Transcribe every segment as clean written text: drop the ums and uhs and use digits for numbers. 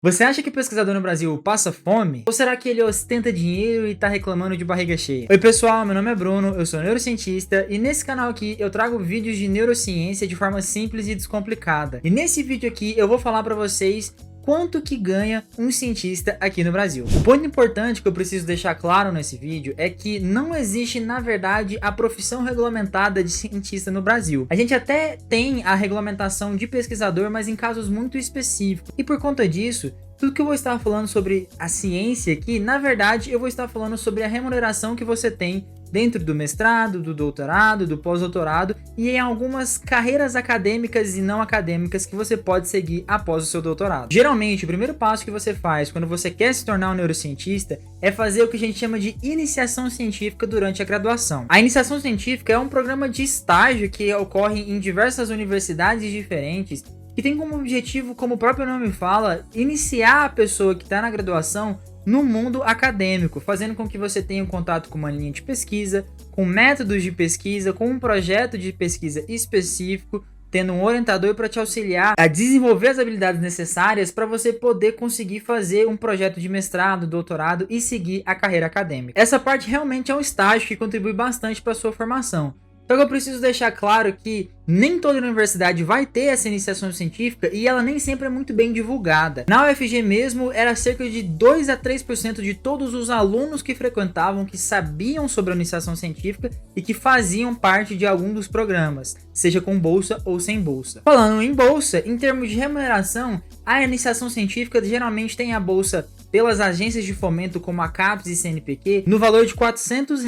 Você acha que pesquisador no Brasil passa fome? Ou será que ele ostenta dinheiro e tá reclamando de barriga cheia? Oi pessoal, meu nome é Bruno, eu sou neurocientista e nesse canal aqui eu trago vídeos de neurociência de forma simples e descomplicada. E nesse vídeo aqui eu vou falar pra vocês quanto que ganha um cientista aqui no Brasil. O ponto importante que eu preciso deixar claro nesse vídeo é que não existe, na verdade, a profissão regulamentada de cientista no Brasil. A gente até tem a regulamentação de pesquisador, mas em casos muito específicos. E por conta disso, tudo que eu vou estar falando sobre a ciência aqui, na verdade, eu vou estar falando sobre a remuneração que você tem dentro do mestrado, do doutorado, do pós-doutorado e em algumas carreiras acadêmicas e não acadêmicas que você pode seguir após o seu doutorado. Geralmente, o primeiro passo que você faz quando você quer se tornar um neurocientista é fazer o que a gente chama de iniciação científica durante a graduação. A iniciação científica é um programa de estágio que ocorre em diversas universidades diferentes que tem como objetivo, como o próprio nome fala, iniciar a pessoa que está na graduação no mundo acadêmico, fazendo com que você tenha um contato com uma linha de pesquisa, com métodos de pesquisa, com um projeto de pesquisa específico, tendo um orientador para te auxiliar a desenvolver as habilidades necessárias para você poder conseguir fazer um projeto de mestrado, doutorado e seguir a carreira acadêmica. Essa parte realmente é um estágio que contribui bastante para a sua formação. Só que eu preciso deixar claro que nem toda universidade vai ter essa iniciação científica e ela nem sempre é muito bem divulgada. Na UFG mesmo, era cerca de 2 a 3% de todos os alunos que frequentavam que sabiam sobre a iniciação científica e que faziam parte de algum dos programas, seja com bolsa ou sem bolsa. Falando em bolsa, em termos de remuneração, a iniciação científica geralmente tem a bolsa pelas agências de fomento como a CAPES e CNPq no valor de R$ 400,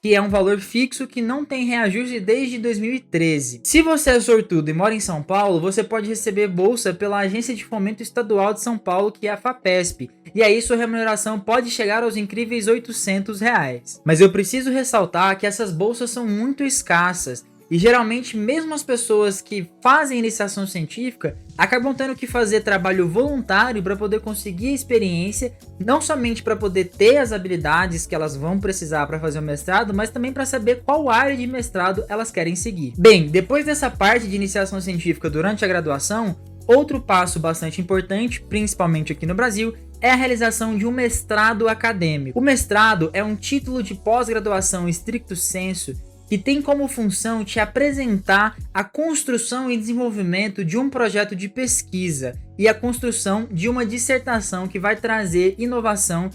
que é um valor fixo que não tem reajuste desde 2013. Se você é sortudo e mora em São Paulo, você pode receber bolsa pela Agência de Fomento Estadual de São Paulo, que é a FAPESP, e aí sua remuneração pode chegar aos incríveis R$ 800. Mas eu preciso ressaltar que essas bolsas são muito escassas, e geralmente mesmo as pessoas que fazem iniciação científica acabam tendo que fazer trabalho voluntário para poder conseguir experiência, não somente para poder ter as habilidades que elas vão precisar para fazer o mestrado, mas também para saber qual área de mestrado elas querem seguir. Bem, depois dessa parte de iniciação científica durante a graduação, outro passo bastante importante, principalmente aqui no Brasil, é a realização de um mestrado acadêmico. O mestrado é um título de pós-graduação stricto sensu que tem como função te apresentar a construção e desenvolvimento de um projeto de pesquisa e a construção de uma dissertação que vai trazer inovação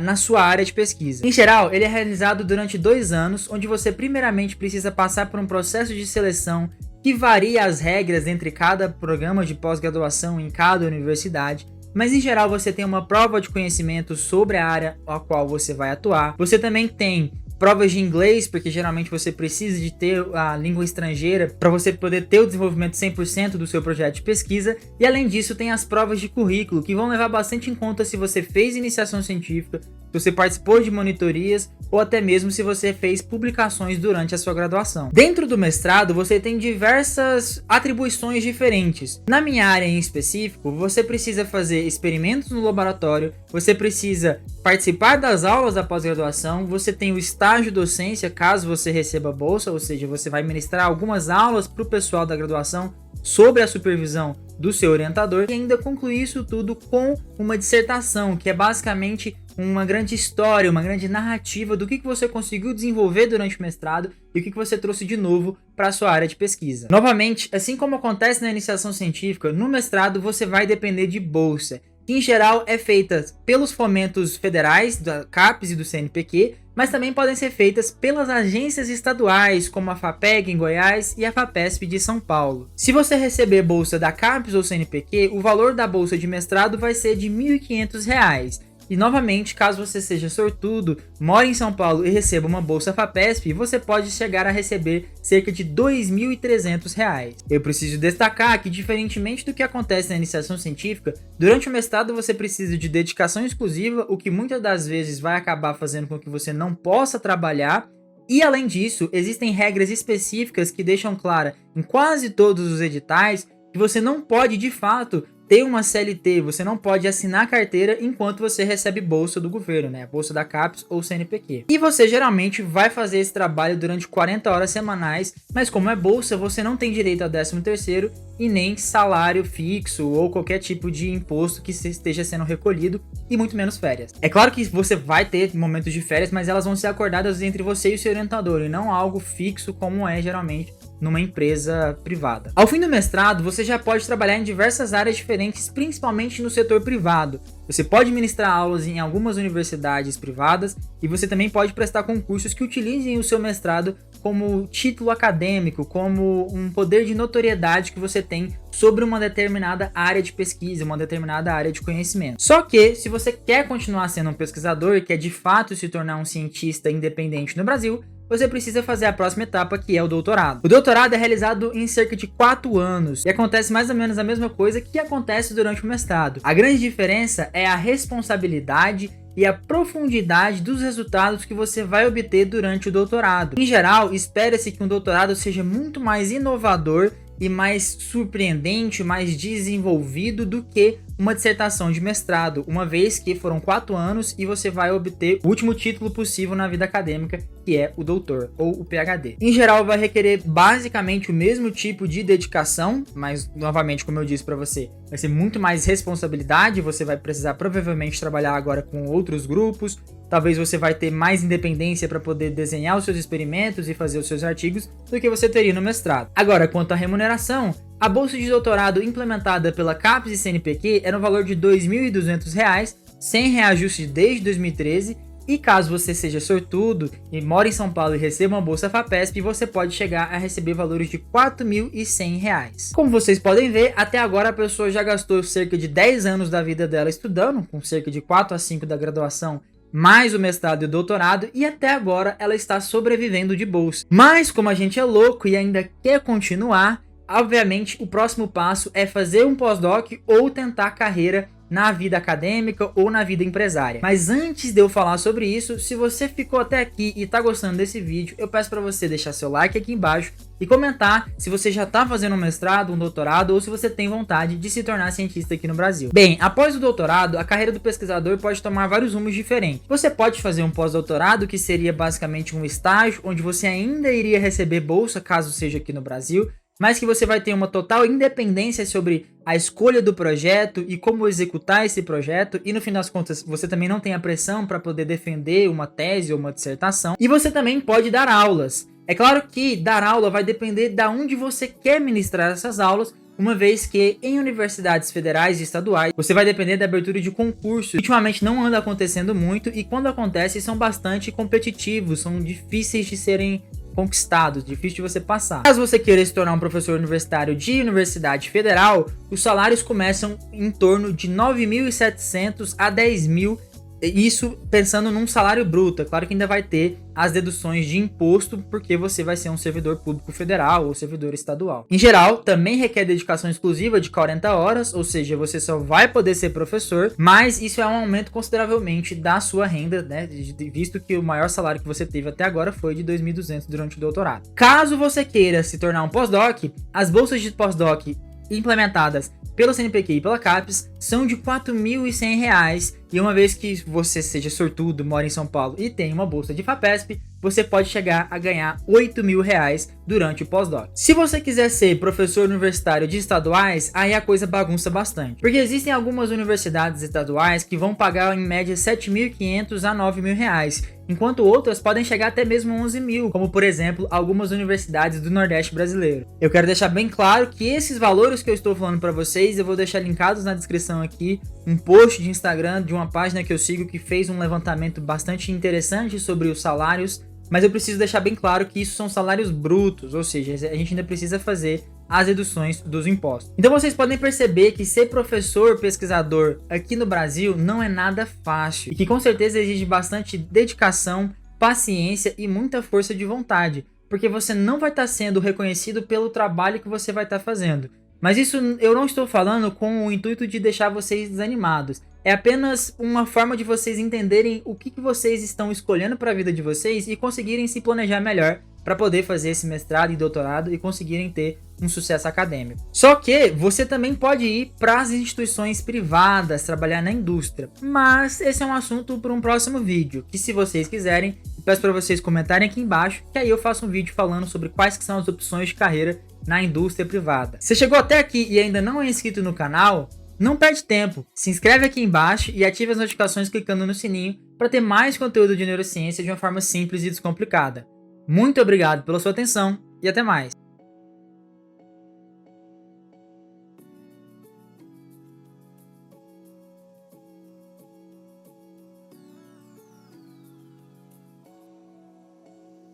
na sua área de pesquisa. Em geral, ele é realizado durante 2 anos, onde você primeiramente precisa passar por um processo de seleção que varia as regras entre cada programa de pós-graduação em cada universidade, mas em geral você tem uma prova de conhecimento sobre a área a qual você vai atuar. Você também tem provas de inglês, porque geralmente você precisa de ter a língua estrangeira para você poder ter o desenvolvimento 100% do seu projeto de pesquisa. E além disso, tem as provas de currículo, que vão levar bastante em conta se você fez iniciação científica, se você participou de monitorias ou até mesmo se você fez publicações durante a sua graduação. Dentro do mestrado, você tem diversas atribuições diferentes. Na minha área em específico, você precisa fazer experimentos no laboratório, você precisa participar das aulas da pós-graduação, você tem o estágio docência, caso você receba bolsa, ou seja, você vai ministrar algumas aulas para o pessoal da graduação sobre a supervisão do seu orientador e ainda concluir isso tudo com uma dissertação, que é basicamente uma grande história, uma grande narrativa do que você conseguiu desenvolver durante o mestrado e o que você trouxe de novo para a sua área de pesquisa. Novamente, assim como acontece na iniciação científica, no mestrado você vai depender de bolsa, que em geral é feita pelos fomentos federais, da CAPES e do CNPq, mas também podem ser feitas pelas agências estaduais, como a FAPEG em Goiás e a FAPESP de São Paulo. Se você receber bolsa da CAPES ou CNPq, o valor da bolsa de mestrado vai ser de R$ 1.500. E novamente, caso você seja sortudo, mora em São Paulo e receba uma bolsa FAPESP, você pode chegar a receber cerca de R$ 2.300. Eu preciso destacar que, diferentemente do que acontece na iniciação científica, durante o mestrado você precisa de dedicação exclusiva, o que muitas das vezes vai acabar fazendo com que você não possa trabalhar. E além disso, existem regras específicas que deixam clara em quase todos os editais que você não pode de fato ter uma CLT, você não pode assinar carteira enquanto você recebe bolsa do governo, né? Bolsa da CAPES ou CNPq. E você geralmente vai fazer esse trabalho durante 40 horas semanais, mas como é bolsa, você não tem direito a 13º e nem salário fixo ou qualquer tipo de imposto que esteja sendo recolhido, e muito menos férias. É claro que você vai ter momentos de férias, mas elas vão ser acordadas entre você e o seu orientador, e não algo fixo como é geralmente numa empresa privada. Ao fim do mestrado, você já pode trabalhar em diversas áreas diferentes, principalmente no setor privado. Você pode ministrar aulas em algumas universidades privadas e você também pode prestar concursos que utilizem o seu mestrado como título acadêmico, como um poder de notoriedade que você tem sobre uma determinada área de pesquisa, uma determinada área de conhecimento. Só que, se você quer continuar sendo um pesquisador e quer de fato se tornar um cientista independente no Brasil, você precisa fazer a próxima etapa, que é o doutorado. O doutorado é realizado em cerca de 4 anos e acontece mais ou menos a mesma coisa que acontece durante o mestrado. A grande diferença é a responsabilidade e a profundidade dos resultados que você vai obter durante o doutorado. Em geral, espera-se que um doutorado seja muito mais inovador e mais surpreendente, mais desenvolvido do que uma dissertação de mestrado, uma vez que foram 4 anos e você vai obter o último título possível na vida acadêmica, que é o doutor ou o PhD. Em geral, vai requerer basicamente o mesmo tipo de dedicação, mas novamente, como eu disse para você, vai ser muito mais responsabilidade, você vai precisar provavelmente trabalhar agora com outros grupos, talvez você vai ter mais independência para poder desenhar os seus experimentos e fazer os seus artigos do que você teria no mestrado. Agora, quanto à remuneração, a bolsa de doutorado implementada pela CAPES e CNPq é no valor de R$ 2.200, sem reajuste desde 2013, e caso você seja sortudo e mora em São Paulo e receba uma bolsa FAPESP, você pode chegar a receber valores de R$ 4.100. Como vocês podem ver, até agora a pessoa já gastou cerca de 10 anos da vida dela estudando, com cerca de 4 a 5 da graduação, mais o mestrado e o doutorado, e até agora ela está sobrevivendo de bolsa. Mas como a gente é louco e ainda quer continuar, obviamente o próximo passo é fazer um pós-doc ou tentar carreira na vida acadêmica ou na vida empresária. Mas antes de eu falar sobre isso, se você ficou até aqui e tá gostando desse vídeo, eu peço para você deixar seu like aqui embaixo e comentar se você já tá fazendo um mestrado, um doutorado ou se você tem vontade de se tornar cientista aqui no Brasil. Bem, após o doutorado, a carreira do pesquisador pode tomar vários rumos diferentes. Você pode fazer um pós-doutorado, que seria basicamente um estágio onde você ainda iria receber bolsa, caso seja aqui no Brasil, mas que você vai ter uma total independência sobre a escolha do projeto e como executar esse projeto, e no fim das contas você também não tem a pressão para poder defender uma tese ou uma dissertação, e você também pode dar aulas. É claro que dar aula vai depender de onde você quer ministrar essas aulas, uma vez que em universidades federais e estaduais você vai depender da abertura de concurso. Ultimamente não anda acontecendo muito, e quando acontece são bastante competitivos, são difíceis de serem conquistados, difícil de você passar. Caso você queira se tornar um professor universitário de universidade federal, os salários começam em torno de 9.700 a 10.000, isso pensando num salário bruto. É claro que ainda vai ter as deduções de imposto, porque você vai ser um servidor público federal ou servidor estadual. Em geral, também requer dedicação exclusiva de 40 horas, ou seja, você só vai poder ser professor, mas isso é um aumento consideravelmente da sua renda, né, visto que o maior salário que você teve até agora foi de 2.200 durante o doutorado. Caso você queira se tornar um pós-doc, as bolsas de pós-doc implementadas pelo CNPq e pela CAPES são de R$ 4.100, e uma vez que você seja sortudo, mora em São Paulo e tem uma bolsa de FAPESP, você pode chegar a ganhar R$ 8.000 durante o pós-doc. Se você quiser ser professor universitário de estaduais, aí a coisa bagunça bastante, porque existem algumas universidades estaduais que vão pagar em média R$ 7.500 a R$ 9.000, enquanto outras podem chegar até mesmo 11.000, como por exemplo algumas universidades do Nordeste brasileiro. Eu quero deixar bem claro que esses valores que eu estou falando para vocês, eu vou deixar linkados na descrição aqui, um post de Instagram de uma página que eu sigo que fez um levantamento bastante interessante sobre os salários, mas eu preciso deixar bem claro que isso são salários brutos, ou seja, a gente ainda precisa fazer as deduções dos impostos. Então vocês podem perceber que ser professor, pesquisador aqui no Brasil não é nada fácil, e que com certeza exige bastante dedicação, paciência e muita força de vontade, porque você não vai estar sendo reconhecido pelo trabalho que você vai estar fazendo. Mas isso eu não estou falando com o intuito de deixar vocês desanimados. É apenas uma forma de vocês entenderem o que vocês estão escolhendo para a vida de vocês e conseguirem se planejar melhor para poder fazer esse mestrado e doutorado e conseguirem ter um sucesso acadêmico. Só que você também pode ir para as instituições privadas, trabalhar na indústria. Mas esse é um assunto para um próximo vídeo, que se vocês quiserem, eu peço para vocês comentarem aqui embaixo, que aí eu faço um vídeo falando sobre quais que são as opções de carreira na indústria privada. Se chegou até aqui e ainda não é inscrito no canal, não perde tempo, se inscreve aqui embaixo e ative as notificações clicando no sininho para ter mais conteúdo de neurociência de uma forma simples e descomplicada. Muito obrigado pela sua atenção e até mais!